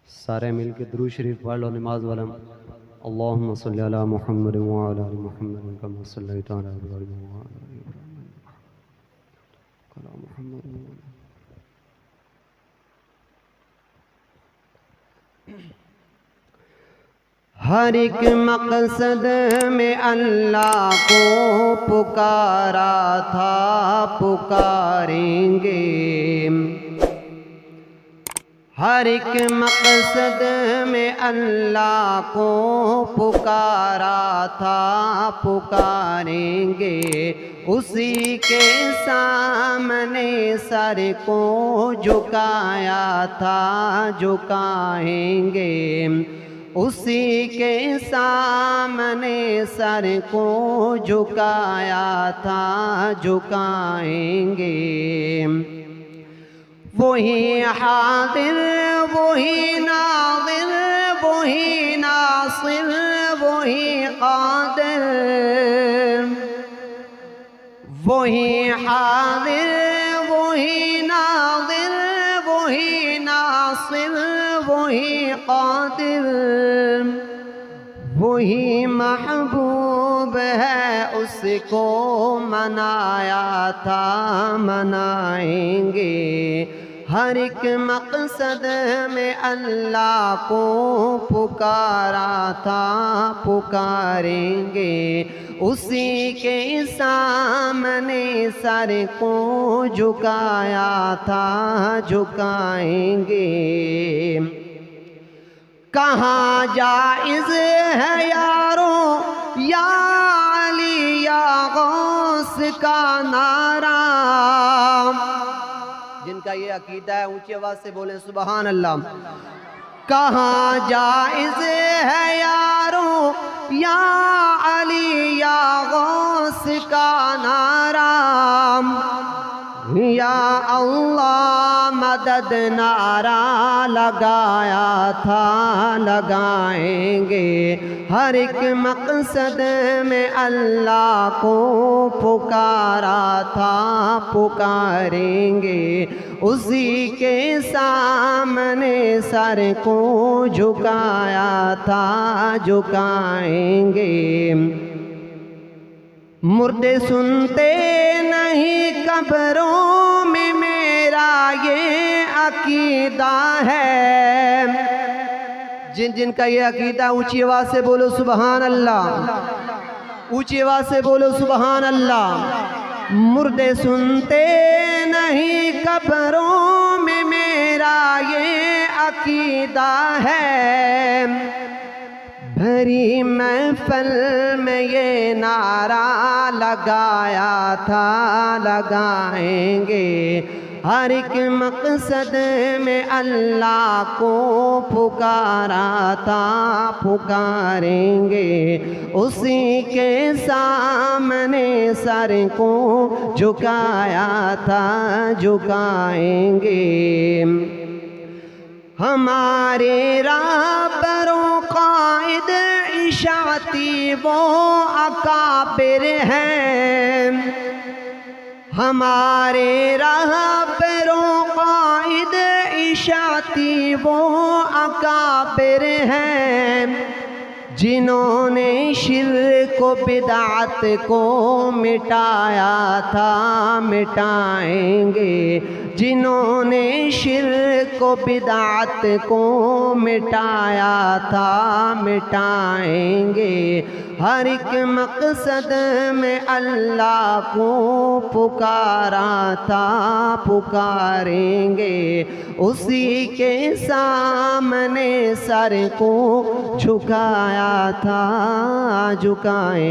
सारे मिल के दुरूद शरीफ पढ़ लो नमाज वाला। अल्लाहुम्मा सल्ली अला मुहम्मद व अला आलि मुहम्मद कमा सल्लैता अला इब्राहीम व अला आलि इब्राहीम कला मुहम्मद। हर एक मकसद में अल्लाह को पुकारा था, पुकारेंगे। हर एक मकसद में अल्लाह को पुकारा था, पुकारेंगे। उसी के सामने सर को झुकाया था, झुकाएंगे। उसी के सामने सर को झुकाया था, झुकाएंगे। वही हादिर, वही नादिर, वही नासिर, वही कादिर। वही हादिर, वही नादिर, वही नासिर, वही कादिर। वही महबूब है, उसको मनाया था, मनाएंगे। हर एक मकसद में अल्लाह को पुकारा था, पुकारेंगे। उसी के सामने सर को झुकाया था, झुकाएंगे। कहाँ जाइज़ है यारों या अली या गौस का नारा। जिनका ये अकीदा है ऊंची आवाज से बोले सुबहान अल्लाह। कहाँ जाइज़ है यारों या अली या गौस का नारा। या अल्लाह मदद नारा लगाया था, लगाएंगे। हर एक मकसद में अल्लाह को पुकारा था, पुकारेंगे। उसी के सामने सर को झुकाया था, झुकाएंगे। मुर्दे सुनते नहीं कब्रों में, मेरा ये अकीदा है। जिन जिन का ये अकीदा ऊंची आवाज से बोलो सुबहान अल्लाह, ऊंची आवाज से बोलो सुबहान अल्लाह। मुर्दे सुनते नहीं कब्रों में, मेरा ये अकीदा है। भरी महफिल में ये नारा लगाया था, लगाएंगे। हर एक मकसद में अल्लाह को पुकारा था, पुकारेंगे। उसी के सामने सर को झुकाया था, झुकाएंगे। हमारे राहबरों कायद इशाती वो अकाबिर हैं। हमारे राहबरों कायद इशाती वो अकाबिर हैं। जिन्होंने शिर्क को बिदात को मिटाया था, मिटाएंगे। जिन्होंने शिर्क को बिदात को मिटाया था, मिटाएंगे। हर एक मकसद में अल्लाह को पुकारा था, पुकारेंगे। उसी के सामने सर को झुकाया था, झुकाएंगे।